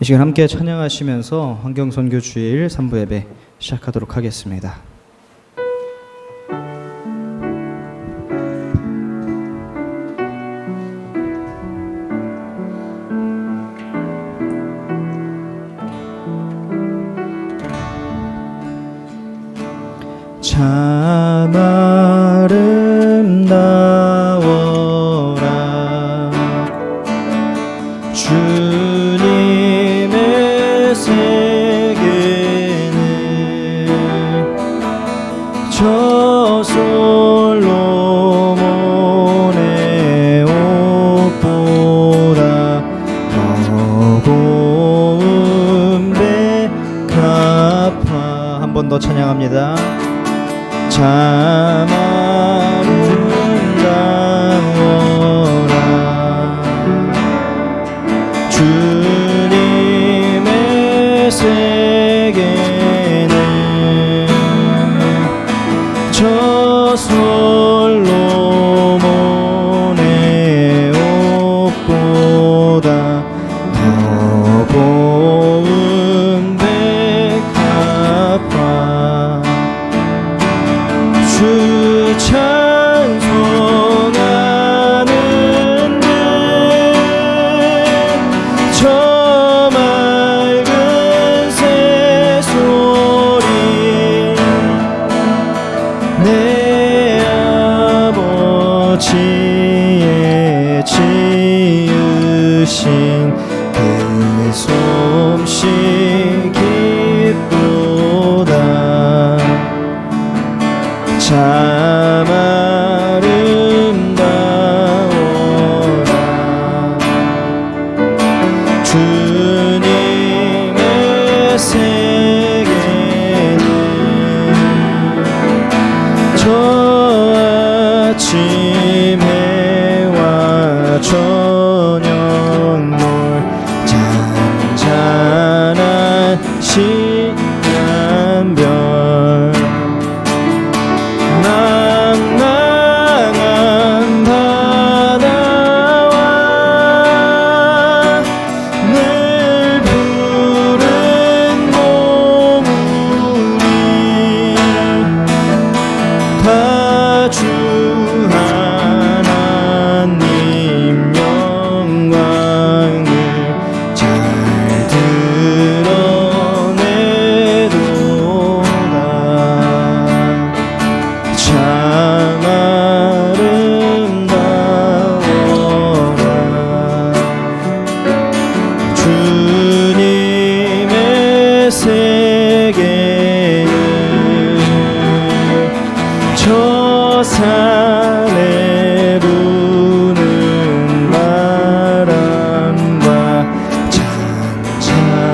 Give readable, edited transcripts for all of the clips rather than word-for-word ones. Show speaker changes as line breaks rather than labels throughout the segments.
이 시간 함께 찬양하시면서 환경선교 주일 3부 예배 시작하도록 하겠습니다. 참 아름다워라 주님의 세계는 저 솔로몬의 옷보다 더 고운 백합화. 한 번 더 찬양합니다. 참 아름다워라 주님의 세계는 저 솔로몬의 옷보다 더 고운 백합화. 주 찬송하는 듯 저 맑은 새소리 내 아버지의 지으신 그 솜씨 기쁘다. 참 아름다워라 주님의 세계는 저 아침 해와 저녁 노을 잔잔한 시간별 낭낭한 바다와 늘 푸른 고물이 다 주 하나님 영광을 잘 드러내도다. 참 아름다워라 주님의 세계는 저 산에 부는 바람과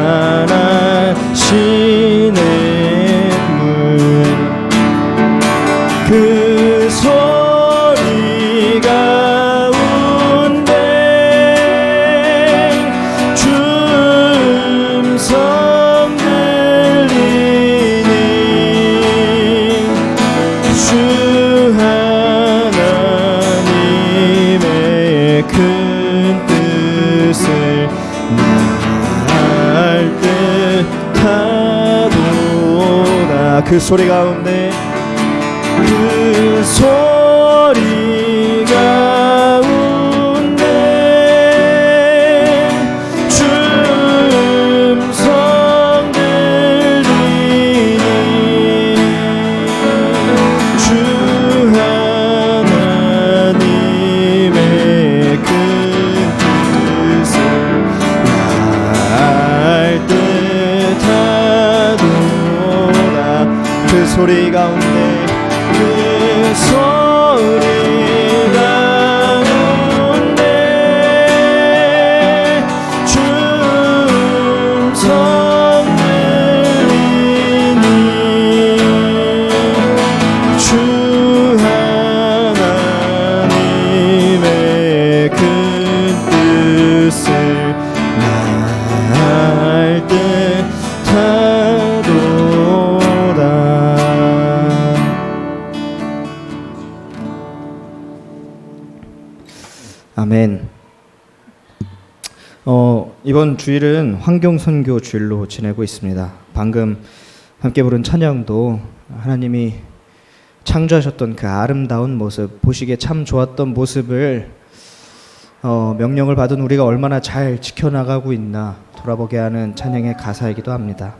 잔잔한 시냇물 그 소리 가운데 주 음성 들리니 주 하나님의 큰 뜻을 날 듯하도다. 그 소리 가운데 그 소리 가운데 주 음성 들리니 주 하나님의 큰 뜻을 날 듯하도다. 그 소리 가운데 그 소리 가운데 주 음성 들리니 주 하나님의 큰 뜻을 날 듯하도다. 이번 주일은 환경선교 주일로 지내고 있습니다. 방금 함께 부른 찬양도 하나님이 창조하셨던 그 아름다운 모습, 보시기에 참 좋았던 모습을 명령을 받은 우리가 얼마나 잘 지켜나가고 있나 돌아보게 하는 찬양의 가사이기도 합니다.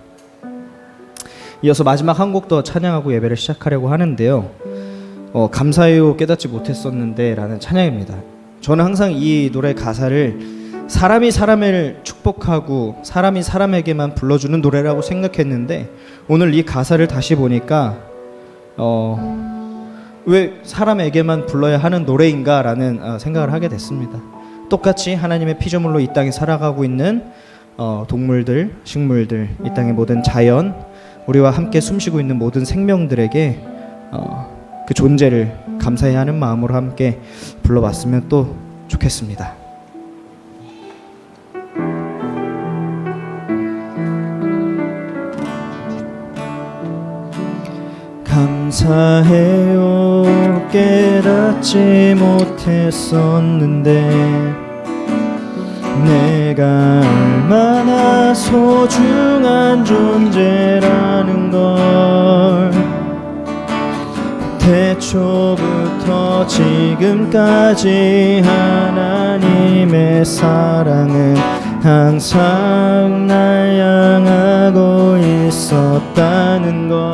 이어서 마지막 한 곡 더 찬양하고 예배를 시작하려고 하는데요. 감사해요 깨닫지 못했었는데 라는 찬양입니다. 저는 항상 이 노래 가사를 사람이 사람을 축복하고 사람이 사람에게만 불러주는 노래라고 생각했는데 오늘 이 가사를 다시 보니까 왜 사람에게만 불러야 하는 노래인가 라는 생각을 하게 됐습니다. 똑같이 하나님의 피조물로 이 땅에 살아가고 있는 동물들, 식물들, 이 땅의 모든 자연, 우리와 함께 숨쉬고 있는 모든 생명들에게 그 존재를 감사해야 하는 마음으로 함께 불러봤으면 또 좋겠습니다. 감사해요 깨닫지 못했었는데 내가 얼마나 소중한 존재라는 걸 태초부터 지금까지 하나님의 사랑은 항상 날 향하고 있었다는 걸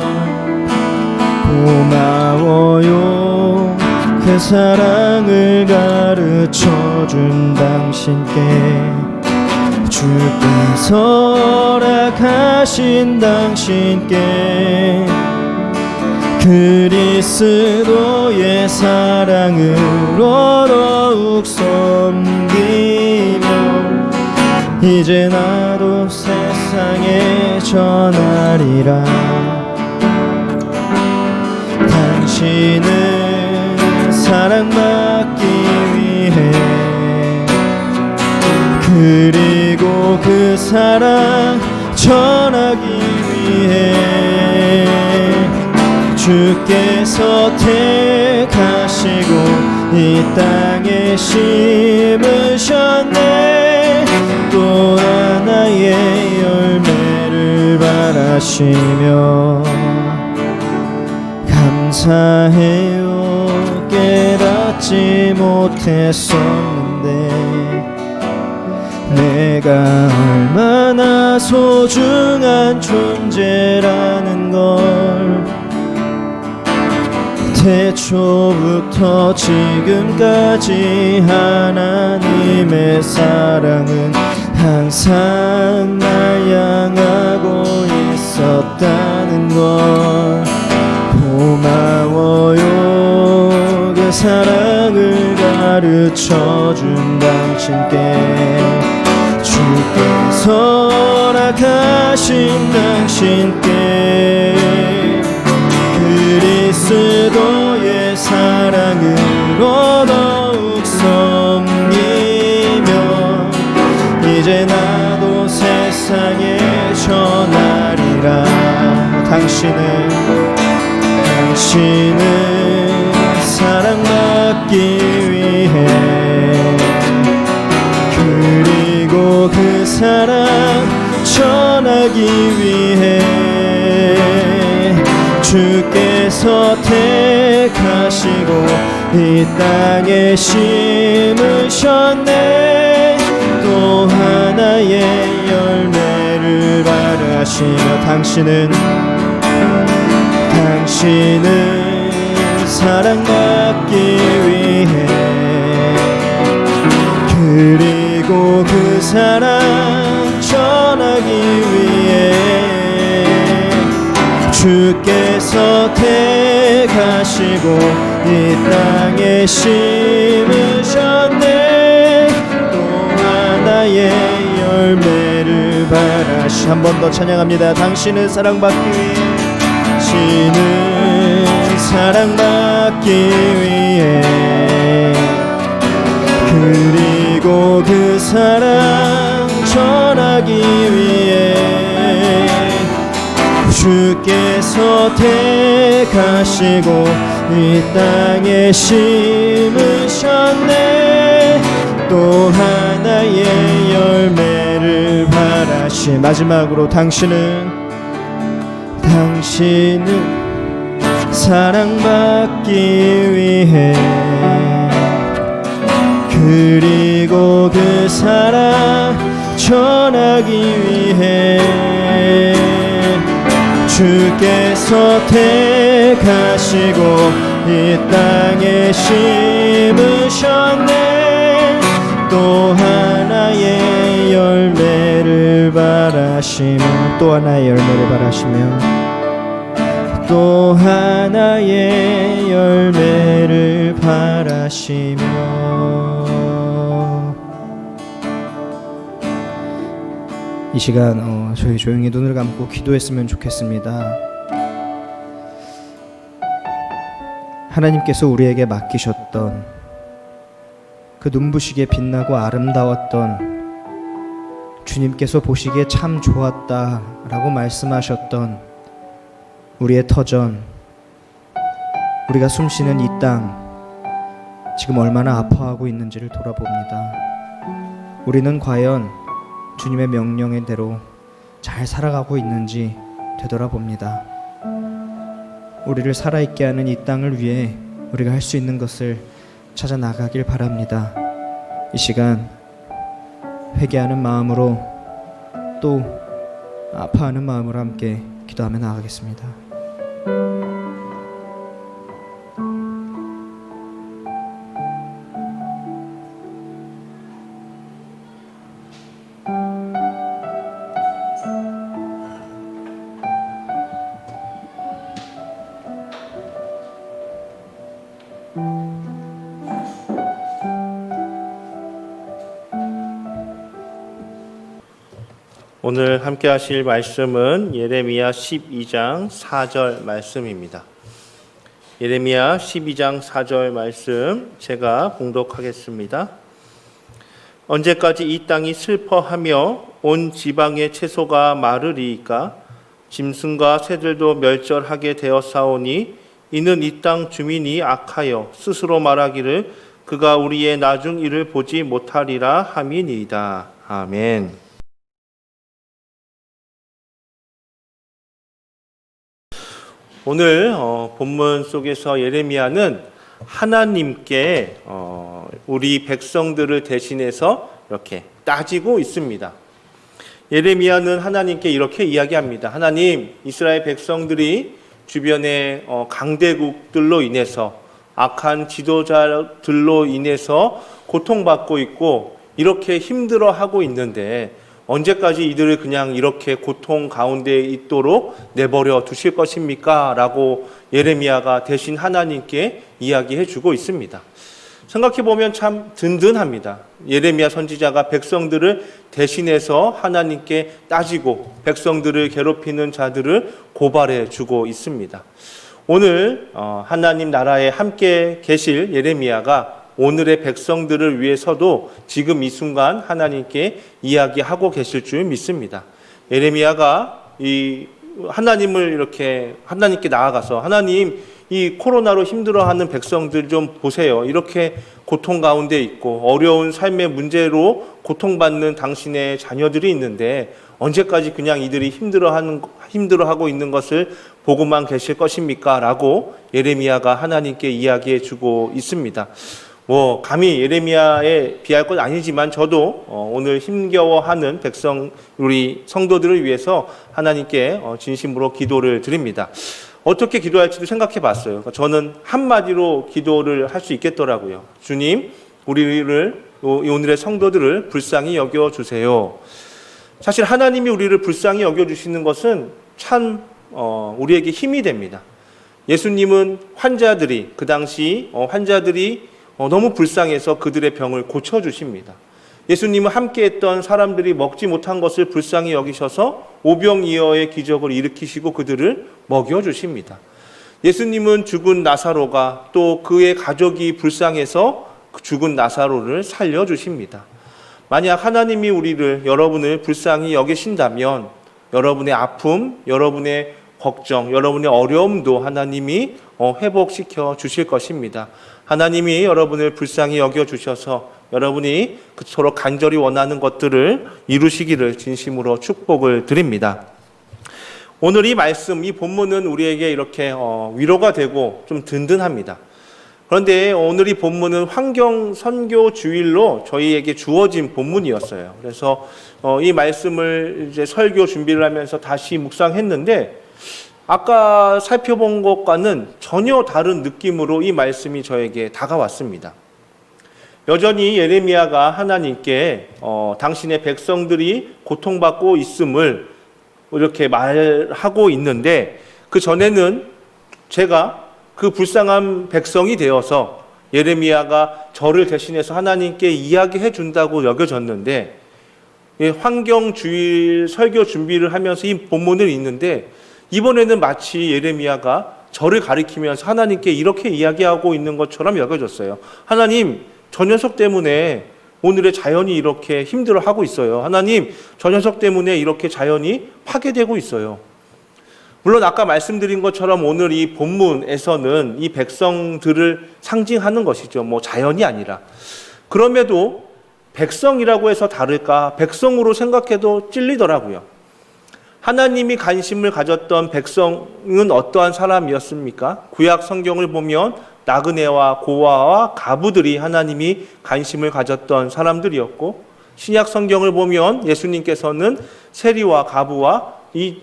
고마워요 그 사랑을 가르쳐준 당신께 주께서 허락하신 당신께 그리스도의 사랑으로 더욱 섬기며 이제 나도 세상에 전하리라. 당신은 사랑받기 위해 그리고 그 사랑 전하기 위해 주께서 택하시고 이 땅에 심으셨네. 또 하나의 열매를 바라시며 감사해요 깨닫지 못했었는데 내가 얼마나 소중한 존재라는 걸 태초부터 지금까지 하나님의 사랑은 항상 날 향하고 있었다는 걸 고마워요 그 사랑을 가르쳐준 당신께 주께서 허락하신 당신께 그리스도의 사랑으로 더욱 섬기며 이제 나도 세상에 전하리라. 당신은 사랑받기 위해 그리고 그 사랑 전하기 위해 주께서 택하시고 이 땅에 심으셨네. 또 하나의 열매를 바라시며 당신은 사랑받기 위해 그리고 그 사랑 전하기 위해 주께서 택하시고 이 땅에 심으셨네. 또 하나의 열매를 바라시. 한 번 더 찬양합니다. 당신은 사랑받기 위해 당신은 사랑받기 위해 그리고 그 사랑 전하기 위해 주께서 택하시고 이 땅에 심으셨네. 또 하나의 열매 열매를 바라시. 마지막으로 당신은 사랑받기 위해, 그리고 그 사랑 전하기 위해 주께서 택하시고 이 땅에 심으셨네. 또 하나의 열매를 바라시며, 또 하나의 열매를 바라시며, 또 하나의 열매를 바라시며. 이 시간 저희 조용히 눈을 감고 기도했으면 좋겠습니다. 하나님께서 우리에게 맡기셨던 그 눈부시게 빛나고 아름다웠던, 주님께서 보시기에 참 좋았다라고 말씀하셨던 우리의 터전, 우리가 숨쉬는 이 땅, 지금 얼마나 아파하고 있는지를 돌아봅니다. 우리는 과연 주님의 명령대로 잘 살아가고 있는지 되돌아봅니다. 우리를 살아있게 하는 이 땅을 위해 우리가 할 수 있는 것을 찾아 나가길 바랍니다. 이 시간 회개하는 마음으로, 또 아파하는 마음으로 함께 기도하며 나아가겠습니다.
오늘 함께 하실 말씀은 예레미야 12장 4절 말씀입니다. 예레미야 12장 4절 말씀 제가 봉독하겠습니다. 언제까지 이 땅이 슬퍼하며 온 지방의 채소가 마르리이까? 짐승과 새들도 멸절하게 되었사오니 이는 이 땅 주민이 악하여 스스로 말하기를 그가 우리의 나중 일을 보지 못하리라 함이니이다. 아멘. 오늘 본문 속에서 예레미야는 하나님께 우리 백성들을 대신해서 이렇게 따지고 있습니다. 예레미야는 하나님께 이렇게 이야기합니다. 하나님, 이스라엘 백성들이 주변의 강대국들로 인해서, 악한 지도자들로 인해서 고통받고 있고 이렇게 힘들어하고 있는데 언제까지 이들을 그냥 이렇게 고통 가운데 있도록 내버려 두실 것입니까? 라고 예레미야가 대신 하나님께 이야기해 주고 있습니다. 생각해 보면 참 든든합니다. 예레미야 선지자가 백성들을 대신해서 하나님께 따지고 백성들을 괴롭히는 자들을 고발해 주고 있습니다. 오늘 하나님 나라에 함께 계실 예레미야가 오늘의 백성들을 위해서도 지금 이 순간 하나님께 이야기하고 계실 줄 믿습니다. 예레미야가 이 하나님을 이렇게 하나님께 나아가서 하나님, 이 코로나로 힘들어하는 백성들 좀 보세요. 이렇게 고통 가운데 있고 어려운 삶의 문제로 고통받는 당신의 자녀들이 있는데 언제까지 그냥 이들이 힘들어하고 있는 것을 보고만 계실 것입니까? 라고 예레미야가 하나님께 이야기해 주고 있습니다. 감히 예레미야에 비할 건 아니지만 저도 오늘 힘겨워하는 백성, 우리 성도들을 위해서 하나님께 진심으로 기도를 드립니다. 어떻게 기도할지도 생각해 봤어요. 저는 한마디로 기도를 할 수 있겠더라고요. 주님, 우리를, 오늘의 성도들을 불쌍히 여겨주세요. 사실 하나님이 우리를 불쌍히 여겨주시는 것은 참 우리에게 힘이 됩니다. 예수님은 환자들이, 그 당시 환자들이 너무 불쌍해서 그들의 병을 고쳐주십니다. 예수님은 함께했던 사람들이 먹지 못한 것을 불쌍히 여기셔서 오병이어의 기적을 일으키시고 그들을 먹여주십니다. 예수님은 죽은 나사로가 또 그의 가족이 불쌍해서 죽은 나사로를 살려주십니다. 만약 하나님이 여러분을 불쌍히 여기신다면 여러분의 아픔, 여러분의 걱정, 여러분의 어려움도 하나님이 회복시켜 주실 것입니다. 하나님이 여러분을 불쌍히 여겨주셔서 여러분이 그토록 간절히 원하는 것들을 이루시기를 진심으로 축복을 드립니다. 오늘 이 말씀, 이 본문은 우리에게 이렇게 위로가 되고 좀 든든합니다. 그런데 오늘 이 본문은 환경 선교 주일로 저희에게 주어진 본문이었어요. 그래서 이 말씀을 이제 설교 준비를 하면서 다시 묵상했는데 아까 살펴본 것과는 전혀 다른 느낌으로 이 말씀이 저에게 다가왔습니다. 여전히 예레미야가 하나님께 당신의 백성들이 고통받고 있음을 이렇게 말하고 있는데, 그 전에는 제가 그 불쌍한 백성이 되어서 예레미야가 저를 대신해서 하나님께 이야기해 준다고 여겨졌는데, 환경주일 설교 준비를 하면서 이 본문을 읽는데 이번에는 마치 예레미야가 저를 가리키면서 하나님께 이렇게 이야기하고 있는 것처럼 여겨졌어요. 하나님, 저 녀석 때문에 오늘의 자연이 이렇게 힘들어하고 있어요. 하나님, 저 녀석 때문에 이렇게 자연이 파괴되고 있어요. 물론 아까 말씀드린 것처럼 오늘 이 본문에서는 이 백성들을 상징하는 것이죠. 자연이 아니라. 그럼에도 백성이라고 해서 다를까? 백성으로 생각해도 찔리더라고요. 하나님이 관심을 가졌던 백성은 어떠한 사람이었습니까? 구약 성경을 보면 나그네와 고아와 가부들이 하나님이 관심을 가졌던 사람들이었고, 신약 성경을 보면 예수님께서는 세리와 가부와 이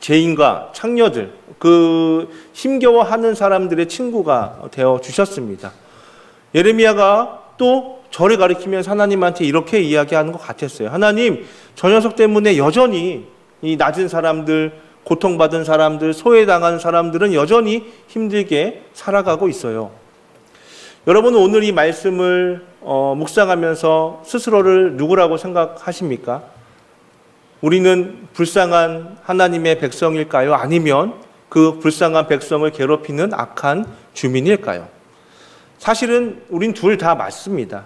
죄인과 창녀들, 그 힘겨워하는 사람들의 친구가 되어 주셨습니다. 예레미야가 또 저를 가리키면서 하나님한테 이렇게 이야기하는 것 같았어요. 하나님, 저 녀석 때문에 여전히 이 낮은 사람들, 고통받은 사람들, 소외당한 사람들은 여전히 힘들게 살아가고 있어요. 여러분은 오늘 이 말씀을 묵상하면서 스스로를 누구라고 생각하십니까? 우리는 불쌍한 하나님의 백성일까요? 아니면 그 불쌍한 백성을 괴롭히는 악한 주민일까요? 사실은 우린 둘 다 맞습니다.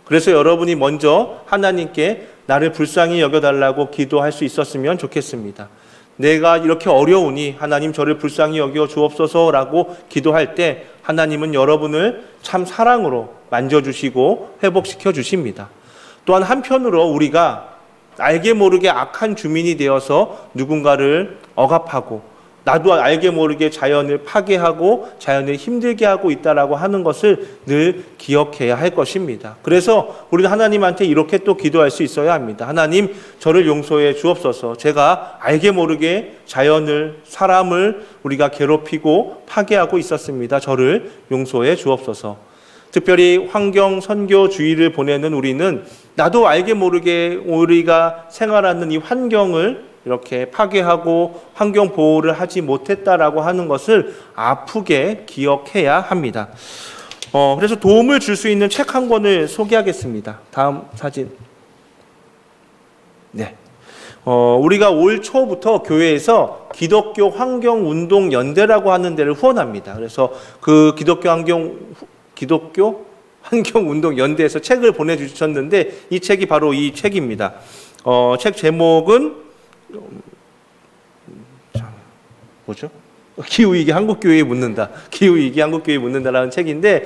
그래서 여러분이 먼저 하나님께 나를 불쌍히 여겨달라고 기도할 수 있었으면 좋겠습니다. 내가 이렇게 어려우니 하나님 저를 불쌍히 여겨 주옵소서라고 기도할 때 하나님은 여러분을 참 사랑으로 만져주시고 회복시켜 주십니다. 또한 한편으로 우리가 알게 모르게 악한 주민이 되어서 누군가를 억압하고 나도 알게 모르게 자연을 파괴하고 자연을 힘들게 하고 있다라고 하는 것을 늘 기억해야 할 것입니다. 그래서 우리는 하나님한테 이렇게 또 기도할 수 있어야 합니다. 하나님, 저를 용서해 주옵소서. 제가 알게 모르게 자연을, 사람을 우리가 괴롭히고 파괴하고 있었습니다. 저를 용서해 주옵소서. 특별히 환경 선교 주의를 보내는 우리는 나도 알게 모르게 우리가 생활하는 이 환경을 이렇게 파괴하고 환경 보호를 하지 못했다라고 하는 것을 아프게 기억해야 합니다. 그래서 도움을 줄 수 있는 책 한 권을 소개하겠습니다. 다음 사진. 네. 우리가 올 초부터 교회에서 기독교 환경운동 연대라고 하는 데를 후원합니다. 그래서 그 기독교 환경운동 연대에서 책을 보내주셨는데 이 책이 바로 이 책입니다. 책 제목은 뭐죠? 기후위기 한국교회에 묻는다. 기후위기 한국교회에 묻는다라는 책인데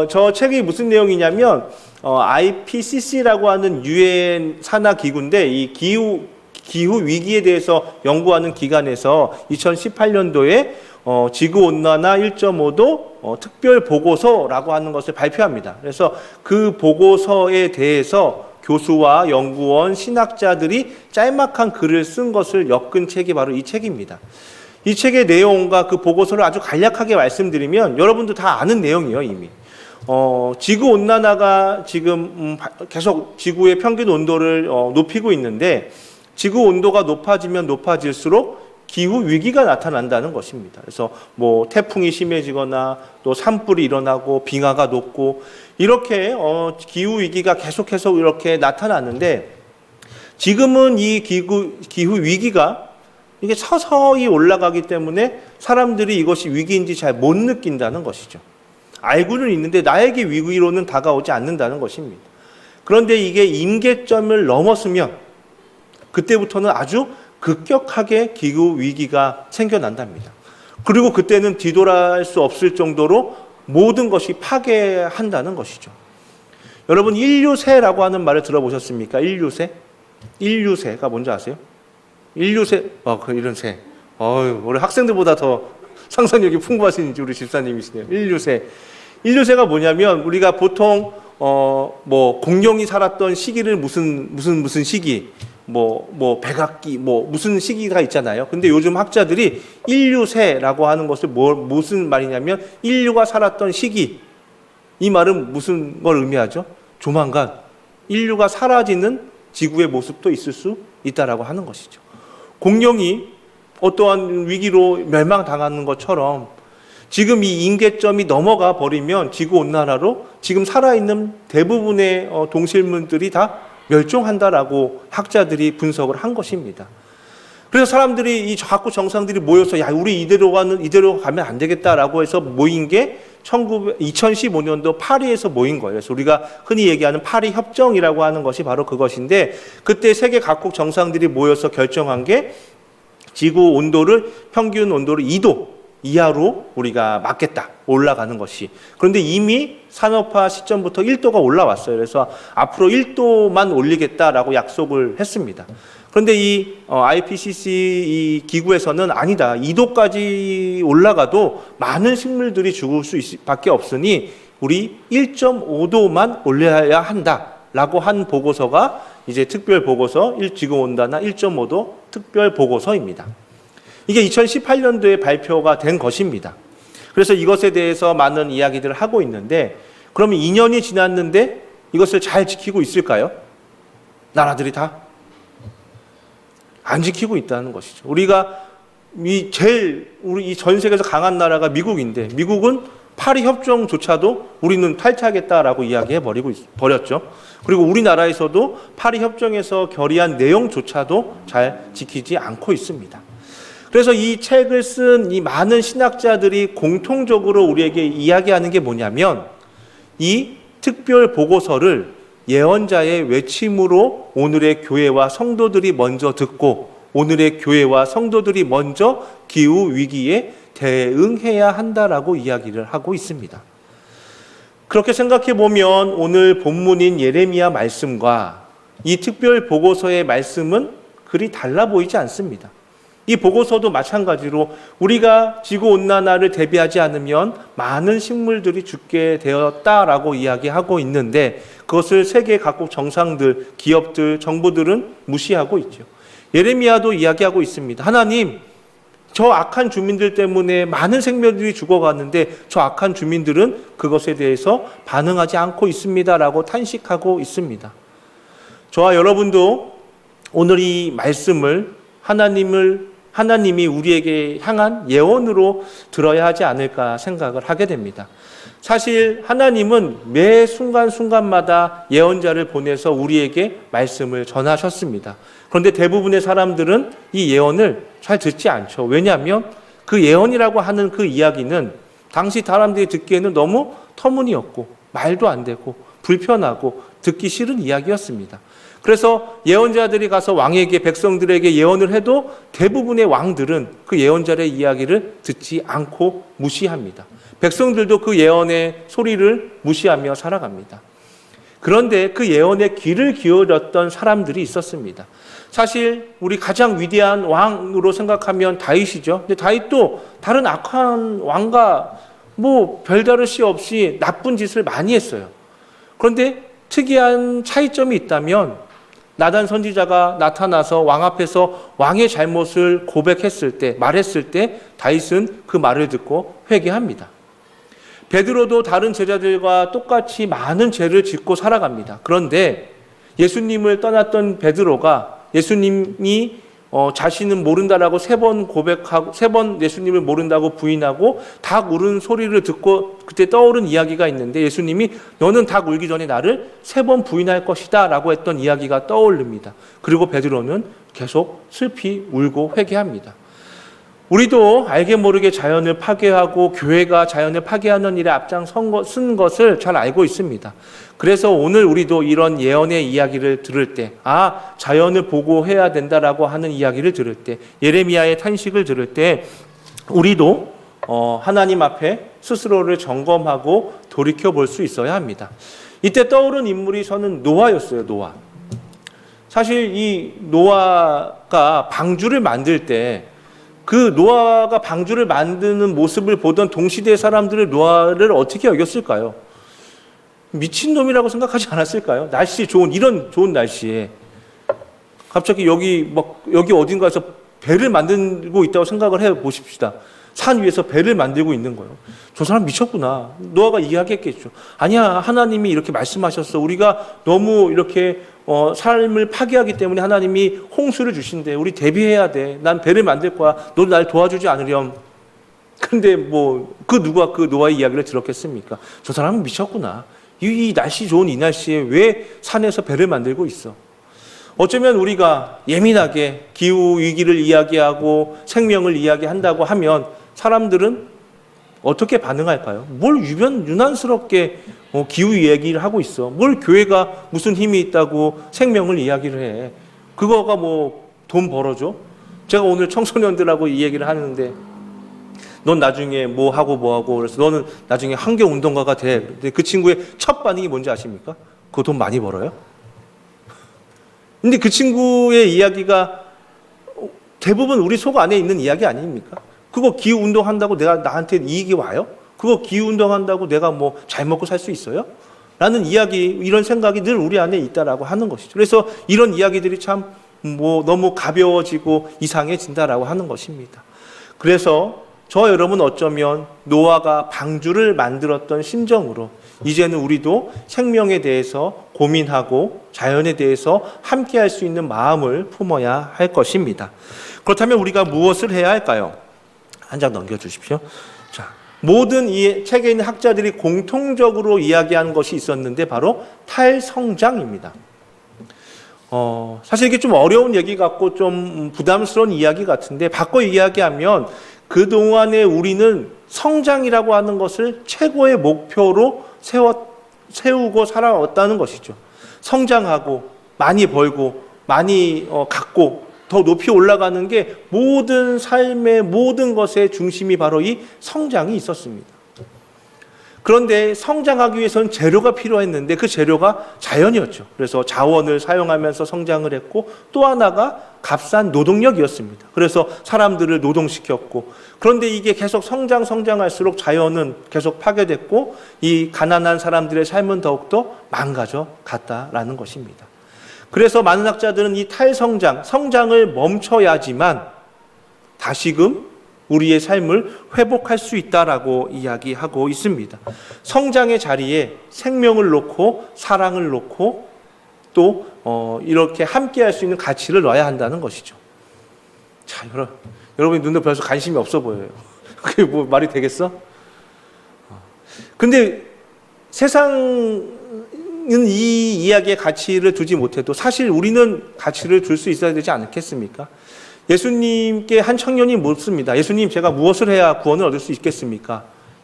저 책이 무슨 내용이냐면 IPCC라고 하는 유엔 산하 기구인데 이 기후 위기에 대해서 연구하는 기관에서 2018년도에 지구 온난화 1.5도 특별 보고서라고 하는 것을 발표합니다. 그래서 그 보고서에 대해서 교수와 연구원, 신학자들이 짤막한 글을 쓴 것을 엮은 책이 바로 이 책입니다. 이 책의 내용과 그 보고서를 아주 간략하게 말씀드리면 여러분도 다 아는 내용이에요, 이미. 지구온난화가 지금 계속 지구의 평균 온도를 높이고 있는데 지구 온도가 높아지면 높아질수록 기후 위기가 나타난다는 것입니다. 그래서 태풍이 심해지거나 또 산불이 일어나고 빙하가 녹고 이렇게 기후 위기가 계속해서 이렇게 나타나는데 지금은 이 기후 위기가 이게 서서히 올라가기 때문에 사람들이 이것이 위기인지 잘 못 느낀다는 것이죠. 알고는 있는데 나에게 위기로는 다가오지 않는다는 것입니다. 그런데 이게 임계점을 넘었으면 그때부터는 아주 급격하게 기후 위기가 생겨난답니다. 그리고 그때는 뒤돌아갈 수 없을 정도로 모든 것이 파괴한다는 것이죠. 여러분 인류세라고 하는 말을 들어보셨습니까? 인류세? 인류세가 뭔지 아세요? 인류세, 이런 새. 우리 학생들보다 더 상상력이 풍부하신 우리 집사님이시네요. 인류세. 인류세가 뭐냐면 우리가 보통 공룡이 살았던 시기를 무슨 시기, 백악기, 무슨 시기가 있잖아요. 근데 요즘 학자들이 인류세라고 하는 것을 무슨 말이냐면 인류가 살았던 시기. 이 말은 무슨 걸 의미하죠? 조만간 인류가 사라지는 지구의 모습도 있을 수 있다라고 하는 것이죠. 공룡이 어떠한 위기로 멸망당하는 것처럼 지금 이 임계점이 넘어가 버리면 지구온난화로 지금 살아있는 대부분의 동식물들이 다 멸종한다라고 학자들이 분석을 한 것입니다. 그래서 사람들이 자꾸 정상들이 모여서 우리 이대로 가면 안 되겠다라고 해서 모인 게 2015년도 파리에서 모인 거예요. 그래서 우리가 흔히 얘기하는 파리 협정이라고 하는 것이 바로 그것인데, 그때 세계 각국 정상들이 모여서 결정한 게 지구 온도를 평균 온도를 2도 이하로 우리가 막겠다, 올라가는 것이. 그런데 이미 산업화 시점부터 1도가 올라왔어요. 그래서 앞으로 1도만 올리겠다라고 약속을 했습니다. 그런데 이 IPCC 이 기구에서는 아니다, 2도까지 올라가도 많은 식물들이 죽을 수밖에 없으니 우리 1.5도만 올려야 한다라고 한 보고서가 이제 특별 보고서 지구온난화 1.5도 특별 보고서입니다. 이게 2018년도에 발표가 된 것입니다. 그래서 이것에 대해서 많은 이야기들을 하고 있는데, 그러면 2년이 지났는데 이것을 잘 지키고 있을까요? 나라들이 다 안 지키고 있다는 것이죠. 우리가 우리 이 전 세계에서 강한 나라가 미국인데, 미국은 파리 협정조차도 우리는 탈퇴하겠다라고 이야기해 버렸죠. 그리고 우리나라에서도 파리 협정에서 결의한 내용조차도 잘 지키지 않고 있습니다. 그래서 이 책을 쓴 이 많은 신학자들이 공통적으로 우리에게 이야기하는 게 뭐냐면, 이 특별 보고서를 예언자의 외침으로 오늘의 교회와 성도들이 먼저 듣고, 오늘의 교회와 성도들이 먼저 기후 위기에 대응해야 한다라고 이야기를 하고 있습니다. 그렇게 생각해 보면 오늘 본문인 예레미야 말씀과 이 특별 보고서의 말씀은 그리 달라 보이지 않습니다. 이 보고서도 마찬가지로 우리가 지구온난화를 대비하지 않으면 많은 식물들이 죽게 되었다라고 이야기하고 있는데, 그것을 세계 각국 정상들, 기업들, 정부들은 무시하고 있죠. 예레미야도 이야기하고 있습니다. 하나님, 저 악한 주민들 때문에 많은 생명들이 죽어갔는데 저 악한 주민들은 그것에 대해서 반응하지 않고 있습니다라고 탄식하고 있습니다. 저와 여러분도 오늘 이 말씀을 하나님이 우리에게 향한 예언으로 들어야 하지 않을까 생각을 하게 됩니다. 사실 하나님은 매 순간순간마다 예언자를 보내서 우리에게 말씀을 전하셨습니다. 그런데 대부분의 사람들은 이 예언을 잘 듣지 않죠. 왜냐하면 그 예언이라고 하는 그 이야기는 당시 사람들이 듣기에는 너무 터무니없고 말도 안 되고 불편하고 듣기 싫은 이야기였습니다. 그래서 예언자들이 가서 왕에게, 백성들에게 예언을 해도 대부분의 왕들은 그 예언자의 이야기를 듣지 않고 무시합니다. 백성들도 그 예언의 소리를 무시하며 살아갑니다. 그런데 그 예언에 귀를 기울였던 사람들이 있었습니다. 사실 우리 가장 위대한 왕으로 생각하면 다윗이죠. 근데 다윗도 다른 악한 왕과 별다를 시 없이 나쁜 짓을 많이 했어요. 그런데 특이한 차이점이 있다면, 나단 선지자가 나타나서 왕 앞에서 왕의 잘못을 말했을 때 다윗은 그 말을 듣고 회개합니다. 베드로도 다른 제자들과 똑같이 많은 죄를 짓고 살아갑니다. 그런데 예수님을 떠났던 베드로가 예수님이 자신은 모른다라고 3번 예수님을 모른다고 부인하고 닭 우는 소리를 듣고 그때 떠오른 이야기가 있는데, 예수님이 너는 닭 울기 전에 나를 3번 부인할 것이다 라고 했던 이야기가 떠오릅니다. 그리고 베드로는 계속 슬피 울고 회개합니다. 우리도 알게 모르게 자연을 파괴하고 교회가 자연을 파괴하는 일에 앞장선 것을 잘 알고 있습니다. 그래서 오늘 우리도 이런 예언의 이야기를 들을 때, 자연을 보고해야 된다라고 하는 이야기를 들을 때, 예레미야의 탄식을 들을 때 우리도 하나님 앞에 스스로를 점검하고 돌이켜 볼 수 있어야 합니다. 이때 떠오른 인물이 저는 노아였어요. 노아. 사실 이 노아가 방주를 만들 때 그 노아가 방주를 만드는 모습을 보던 동시대 사람들의 노아를 어떻게 여겼을까요? 미친놈이라고 생각하지 않았을까요? 날씨 좋은, 이런 좋은 날씨에 갑자기 여기 어딘가에서 배를 만들고 있다고 생각을 해 보십시다. 산 위에서 배를 만들고 있는 거예요. 저 사람 미쳤구나. 노아가 이야기했겠죠. 아니야, 하나님이 이렇게 말씀하셨어. 우리가 너무 이렇게 삶을 파괴하기 때문에 하나님이 홍수를 주신대. 우리 대비해야 돼. 난 배를 만들 거야. 너 날 도와주지 않으렴. 근데 누가 그 노아의 이야기를 들었겠습니까? 저 사람은 미쳤구나. 이 날씨 좋은 이 날씨에 왜 산에서 배를 만들고 있어? 어쩌면 우리가 예민하게 기후 위기를 이야기하고 생명을 이야기한다고 하면 사람들은 어떻게 반응할까요? 뭘 유난스럽게 기후 얘기를 하고 있어. 뭘 교회가 무슨 힘이 있다고 생명을 이야기를 해. 그거가 돈 벌어줘? 제가 오늘 청소년들하고 이 얘기를 하는데 넌 나중에 뭐 하고 그래서 너는 나중에 환경운동가가 돼. 근데 그 친구의 첫 반응이 뭔지 아십니까? 그거 돈 많이 벌어요? 근데 그 친구의 이야기가 대부분 우리 속 안에 있는 이야기 아닙니까? 그거 기후운동 한다고 나한테 이익이 와요? 그거 기후운동 한다고 내가 잘 먹고 살 수 있어요? 라는 이야기, 이런 생각이 늘 우리 안에 있다라고 하는 것이죠. 그래서 이런 이야기들이 참 너무 가벼워지고 이상해진다라고 하는 것입니다. 그래서 저 여러분 어쩌면 노아가 방주를 만들었던 심정으로 이제는 우리도 생명에 대해서 고민하고 자연에 대해서 함께 할 수 있는 마음을 품어야 할 것입니다. 그렇다면 우리가 무엇을 해야 할까요? 한 장 넘겨주십시오. 자, 모든 이 책에 있는 학자들이 공통적으로 이야기하는 것이 있었는데 바로 탈성장입니다. 사실 이게 좀 어려운 얘기 같고 좀 부담스러운 이야기 같은데 바꿔 이야기하면 그동안에 우리는 성장이라고 하는 것을 최고의 목표로 세우고 살아왔다는 것이죠. 성장하고 많이 벌고 많이 갖고 더 높이 올라가는 게 모든 삶의 모든 것의 중심이 바로 이 성장이 있었습니다. 그런데 성장하기 위해서는 재료가 필요했는데 그 재료가 자연이었죠. 그래서 자원을 사용하면서 성장을 했고 또 하나가 값싼 노동력이었습니다. 그래서 사람들을 노동시켰고 그런데 이게 계속 성장할수록 자연은 계속 파괴됐고 이 가난한 사람들의 삶은 더욱더 망가져 갔다라는 것입니다. 그래서 많은 학자들은 이 성장을 멈춰야지만 다시금 우리의 삶을 회복할 수 있다라고 이야기하고 있습니다. 성장의 자리에 생명을 놓고 사랑을 놓고 또 이렇게 함께 할 수 있는 가치를 넣어야 한다는 것이죠. 자, 여러분이 눈에 별로 관심이 없어 보여요. 그게 말이 되겠어? 근데 세상은 이 이야기에 가치를 두지 못해도 사실 우리는 가치를 줄 수 있어야 되지 않겠습니까? 예수님께 한 청년이 묻습니다. 예수님, 제가 무엇을 해야 구원을 얻을 수 있겠습니까?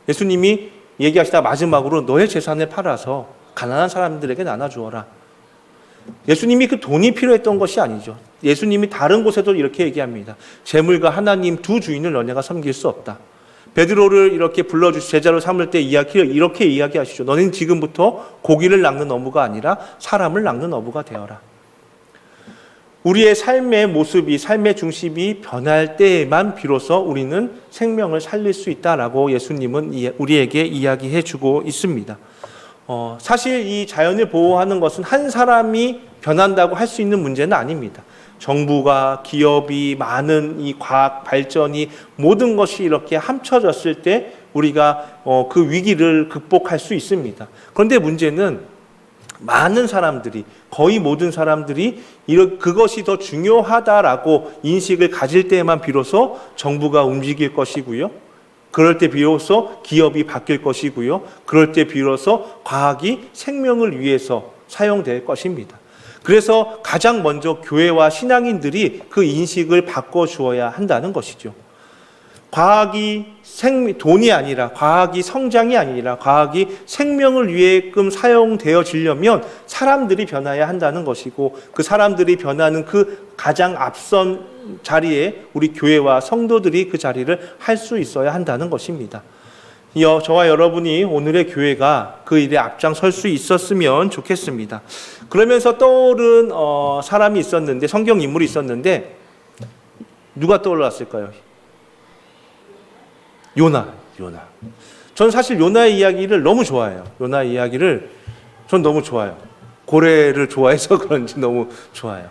예수님이 얘기하시다 마지막으로 너의 재산을 팔아서 가난한 사람들에게 나눠주어라. 예수님이 그 돈이 필요했던 것이 아니죠. 예수님이 다른 곳에도 이렇게 얘기합니다. 재물과 하나님 두 주인을 너네가 섬길 수 없다. 베드로를 이렇게 불러주시 제자로 삼을 때 이렇게 이야기하시죠. 너는 지금부터 고기를 낚는 어부가 아니라 사람을 낚는 어부가 되어라. 우리의 삶의 모습이, 삶의 중심이 변할 때에만 비로소 우리는 생명을 살릴 수 있다라고 예수님은 우리에게 이야기해 주고 있습니다. 사실 이 자연을 보호하는 것은 한 사람이 변한다고 할 수 있는 문제는 아닙니다. 정부가, 기업이, 많은 이 과학 발전이 모든 것이 이렇게 합쳐졌을 때 우리가 그 위기를 극복할 수 있습니다. 그런데 문제는 많은 사람들이, 거의 모든 사람들이 그것이 더 중요하다라고 인식을 가질 때에만 비로소 정부가 움직일 것이고요. 그럴 때 비로소 기업이 바뀔 것이고요. 그럴 때 비로소 과학이 생명을 위해서 사용될 것입니다. 그래서 가장 먼저 교회와 신앙인들이 그 인식을 바꿔주어야 한다는 것이죠. 과학이 돈이 아니라, 과학이 성장이 아니라 과학이 생명을 위해끔 사용되어지려면 사람들이 변해야 한다는 것이고 그 사람들이 변하는 그 가장 앞선 자리에 우리 교회와 성도들이 그 자리를 할 수 있어야 한다는 것입니다. 저와 여러분이 오늘의 교회가 그 일에 앞장설 수 있었으면 좋겠습니다. 그러면서 떠오른 사람이 있었는데, 성경 인물이 있었는데 누가 떠올랐을까요? 요나. 전 사실 요나의 이야기를 너무 좋아해요. 요나 이야기를 전 너무 좋아요. 고래를 좋아해서 그런지 너무 좋아요.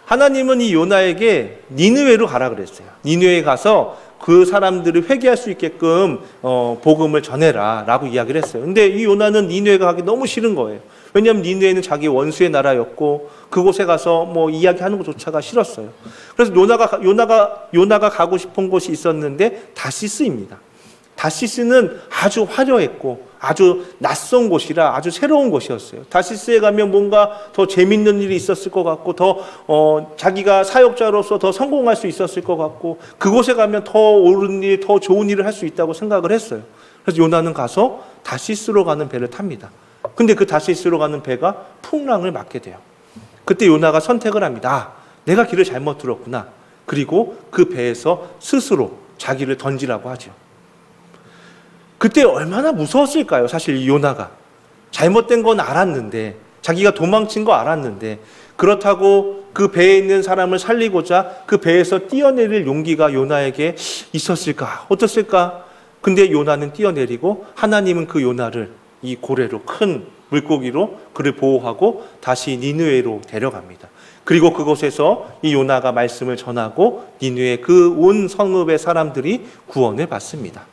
하나님은 이 요나에게 니느웨로 가라 그랬어요. 니느웨에 가서 그 사람들을 회개할 수 있게끔 복음을 전해라 라고 이야기를 했어요. 근데 이 요나는 니느웨가 가기 너무 싫은 거예요. 왜냐하면 니느웨는 자기 원수의 나라였고 그곳에 가서 뭐 이야기하는 것조차가 싫었어요. 그래서 요나가 가고 싶은 곳이 있었는데 다시스입니다. 다시스는 아주 화려했고 아주 낯선 곳이라 아주 새로운 곳이었어요. 다시스에 가면 뭔가 더 재밌는 일이 있었을 것 같고 더 자기가 사역자로서 더 성공할 수 있었을 것 같고 그곳에 가면 더 옳은 일, 더 좋은 일을 할 수 있다고 생각을 했어요. 그래서 요나는 가서 다시스로 가는 배를 탑니다. 근데 그 다시스로 가는 배가 풍랑을 맞게 돼요. 그때 요나가 선택을 합니다. 내가 길을 잘못 들었구나. 그리고 그 배에서 스스로 자기를 던지라고 하죠. 그때 얼마나 무서웠을까요? 사실 이 요나가 잘못된 건 알았는데, 자기가 도망친 거 알았는데, 그렇다고 그 배에 있는 사람을 살리고자 그 배에서 뛰어내릴 용기가 요나에게 있었을까? 어떻을까? 근데 요나는 뛰어내리고 하나님은 그 요나를 이 고래로, 큰 물고기로 그를 보호하고 다시 니느웨로 데려갑니다. 그리고 그곳에서 이 요나가 말씀을 전하고 니느웨 그 온 성읍의 사람들이 구원을 받습니다.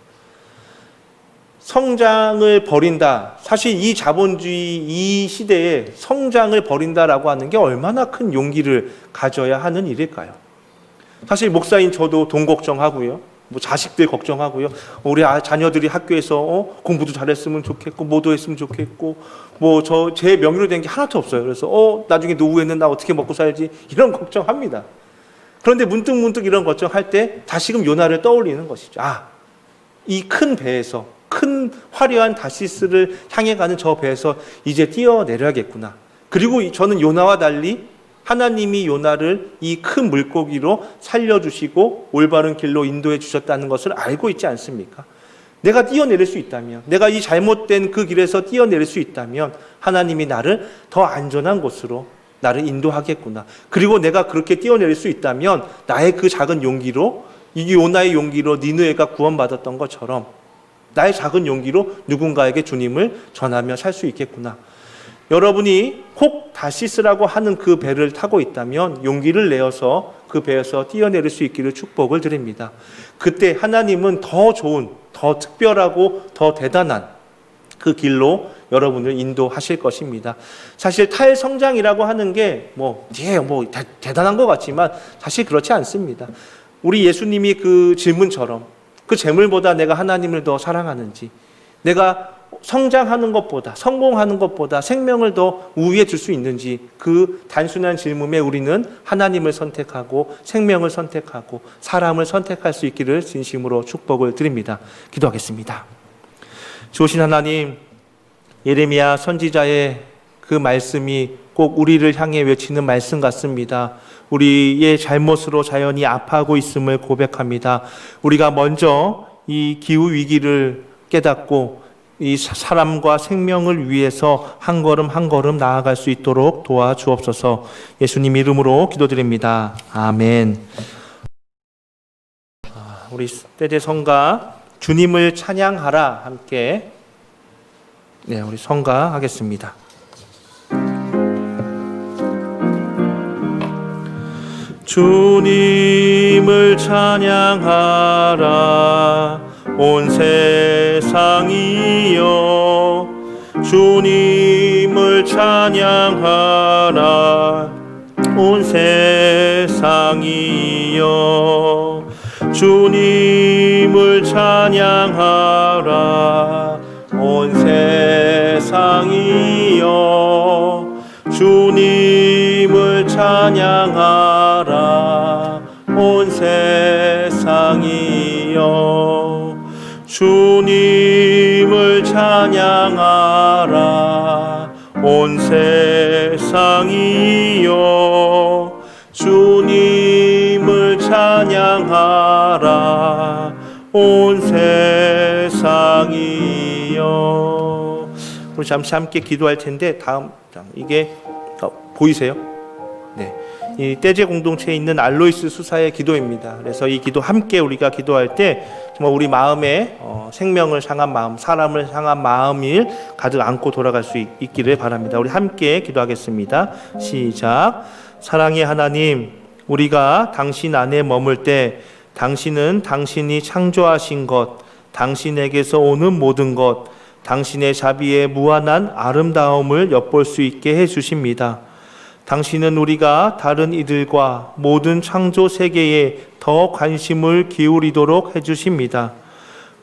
성장을 버린다. 사실 이 자본주의 이 시대에 성장을 버린다라고 하는 게 얼마나 큰 용기를 가져야 하는 일일까요? 사실 목사인 저도 돈 걱정하고요. 뭐 자식들 걱정하고요. 우리 자녀들이 학교에서 공부도 잘했으면 좋겠고 뭐도 했으면 좋겠고 뭐 제 명의로 된 게 하나도 없어요. 그래서 나중에 노후에는 나 어떻게 먹고 살지 이런 걱정합니다. 그런데 문득 이런 걱정할 때 다시금 요나를 떠올리는 것이죠. 이 큰 배에서 큰 화려한 다시스를 향해 가는 저 배에서 이제 뛰어내려야겠구나. 그리고 저는 요나와 달리 하나님이 요나를 이 큰 물고기로 살려주시고 올바른 길로 인도해 주셨다는 것을 알고 있지 않습니까? 내가 뛰어내릴 수 있다면, 내가 이 잘못된 그 길에서 뛰어내릴 수 있다면 하나님이 나를 더 안전한 곳으로 나를 인도하겠구나. 그리고 내가 그렇게 뛰어내릴 수 있다면 나의 그 작은 용기로, 이 요나의 용기로 니느웨가 구원받았던 것처럼 나의 작은 용기로 누군가에게 주님을 전하며 살 수 있겠구나. 여러분이 혹 다시스라고 하는 그 배를 타고 있다면 용기를 내어서 그 배에서 뛰어내릴 수 있기를 축복을 드립니다. 그때 하나님은 더 좋은, 더 특별하고 더 대단한 그 길로 여러분을 인도하실 것입니다. 사실 탈성장이라고 하는 게 대단한 것 같지만 사실 그렇지 않습니다. 우리 예수님이 그 질문처럼 그 재물보다 내가 하나님을 더 사랑하는지, 내가 성장하는 것보다, 성공하는 것보다 생명을 더 우위에 줄 수 있는지, 그 단순한 질문에 우리는 하나님을 선택하고 생명을 선택하고 사람을 선택할 수 있기를 진심으로 축복을 드립니다. 기도하겠습니다. 좋으신 하나님, 예레미야 선지자의 그 말씀이 꼭 우리를 향해 외치는 말씀 같습니다. 우리의 잘못으로 자연이 아파하고 있음을 고백합니다. 우리가 먼저 이 기후 위기를 깨닫고 이 사람과 생명을 위해서 한 걸음 한 걸음 나아갈 수 있도록 도와주옵소서. 예수님 이름으로 기도드립니다. 아멘. 우리 때제 성가 주님을 찬양하라 함께 우리 성가하겠습니다. 주님을 찬양하라 온 세상이여, 주님을 찬양하라 온 세상이여, 주님을 찬양하라 온 세상이여, 주님을 찬양하라 온 세상이여, 주님을 찬양하라 온 세상이여, 주님을 찬양하라 온 세상이여. 우리 잠시 함께 기도할 텐데 다음 장 이게 보이세요? 네, 이 떼제 공동체에 있는 알로이스 수사의 기도입니다. 그래서 이 기도 함께 우리가 기도할 때 정말 우리 마음에 생명을 향한 마음, 사람을 향한 마음을 가득 안고 돌아갈 수 있기를 바랍니다. 우리 함께 기도하겠습니다. 시작. 사랑의 하나님, 우리가 당신 안에 머물 때 당신은 당신이 창조하신 것, 당신에게서 오는 모든 것, 당신의 자비의 무한한 아름다움을 엿볼 수 있게 해주십니다. 당신은 우리가 다른 이들과 모든 창조 세계에 더 관심을 기울이도록 해주십니다.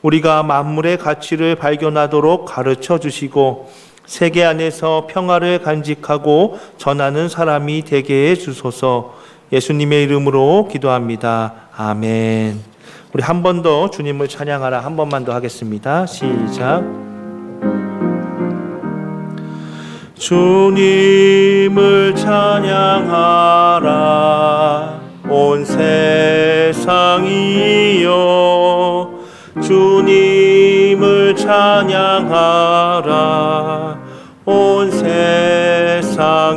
우리가 만물의 가치를 발견하도록 가르쳐 주시고 세계 안에서 평화를 간직하고 전하는 사람이 되게 해주소서. 예수님의 이름으로 기도합니다. 아멘. 우리 한 번 더 주님을 찬양하라 한 번만 더 하겠습니다. 시작. 주님을 찬양하라 온 세상이여. 주님을 찬양하라 온 세상이여.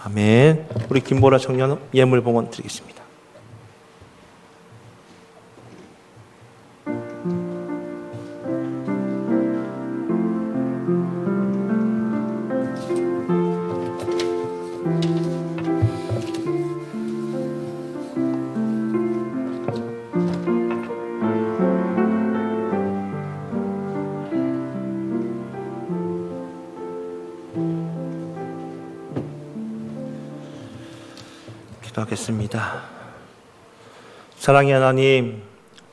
아멘. 우리 김보라 청년 예물봉헌 드리겠습니다. 기도하겠습니다. 사랑의 하나님,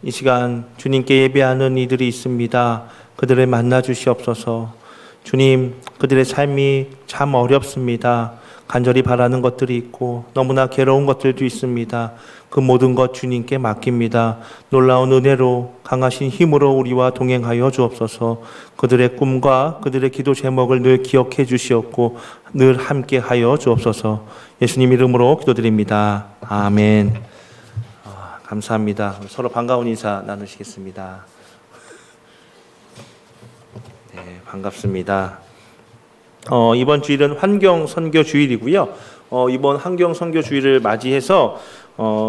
이 시간 주님께 예배하는 이들이 있습니다. 그들을 만나 주시옵소서. 주님, 그들의 삶이 참 어렵습니다. 간절히 바라는 것들이 있고 너무나 괴로운 것들도 있습니다. 그 모든 것 주님께 맡깁니다. 놀라운 은혜로 강하신 힘으로 우리와 동행하여 주옵소서. 그들의 꿈과 그들의 기도 제목을 늘 기억해 주시옵고 늘 함께 하여 주옵소서. 예수님 이름으로 기도드립니다. 아멘. 감사합니다. 서로 반가운 인사 나누시겠습니다. 네, 반갑습니다. 이번 주일은 환경 선교 주일이고요. 이번 환경 선교 주일을 맞이해서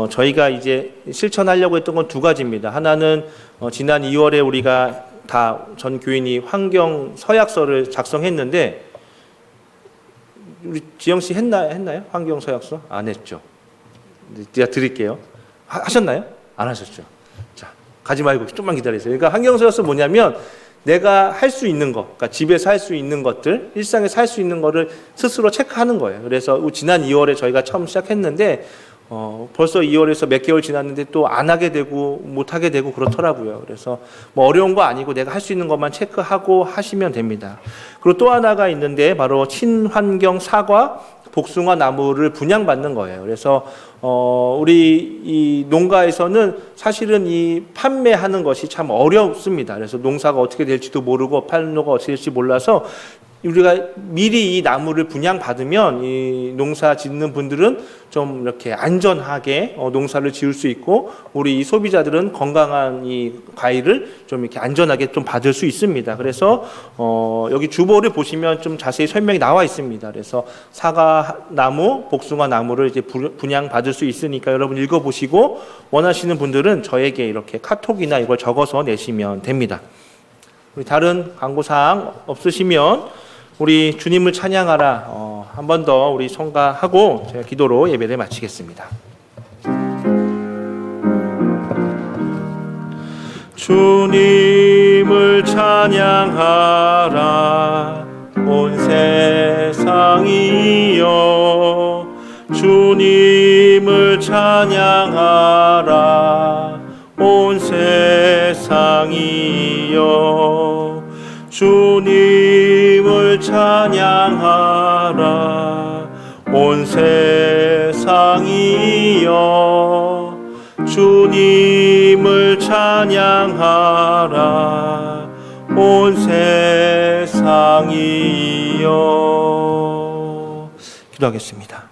저희가 이제 실천하려고 했던 건 두 가지입니다. 하나는 지난 2월에 우리가 다 전 교인이 환경 서약서를 작성했는데 우리 지영 씨 했나요? 환경 서약서? 안 했죠. 제가 드릴게요. 하셨나요? 안 하셨죠. 자, 가지 말고 좀만 기다리세요. 그러니까 환경 서약서 뭐냐면 내가 할 수 있는 것, 그러니까 집에서 할 수 있는 것들, 일상에서 할 수 있는 거를 스스로 체크하는 거예요. 그래서 지난 2월에 저희가 처음 시작했는데 벌써 2월에서 몇 개월 지났는데 또 안 하게 되고 못 하게 되고 그렇더라고요. 그래서 뭐 어려운 거 아니고 내가 할 수 있는 것만 체크하고 하시면 됩니다. 그리고 또 하나가 있는데 바로 친환경 사과, 복숭아 나무를 분양받는 거예요. 그래서 우리 이 농가에서는 사실은 이 판매하는 것이 참 어렵습니다. 그래서 농사가 어떻게 될지도 모르고 판로가 어떻게 될지 몰라서 우리가 미리 이 나무를 분양받으면 이 농사 짓는 분들은 좀 이렇게 안전하게 농사를 지을 수 있고 우리 이 소비자들은 건강한 이 과일을 좀 이렇게 안전하게 좀 받을 수 있습니다. 그래서 여기 주보를 보시면 좀 자세히 설명이 나와 있습니다. 그래서 사과 나무, 복숭아 나무를 이제 분양받을 수 있으니까 여러분 읽어보시고 원하시는 분들은 저에게 이렇게 카톡이나 이걸 적어서 내시면 됩니다. 우리 다른 광고사항 없으시면 우리 주님을 찬양하라 한 번 더 우리 성가하고 제가 기도로 예배를 마치겠습니다. 주님을 찬양하라 온 세상이여. 주님을 찬양하라 온 세상이여. 주님을 찬양하라 온 세상이여. 주님을 찬양하라 온 세상이여. 기도하겠습니다.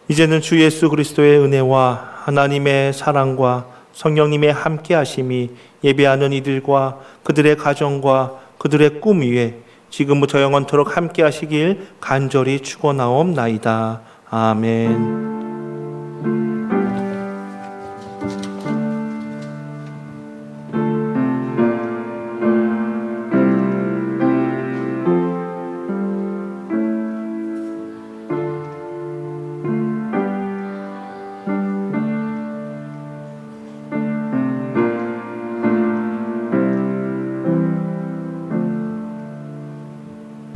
이제는 주 예수 그리스도의 은혜와 하나님의 사랑과 성령님의 함께하심이 예배하는 이들과 그들의 가정과 그들의 꿈 위에 지금부터 영원토록 함께하시길 간절히 축원하옵나이다. 아멘.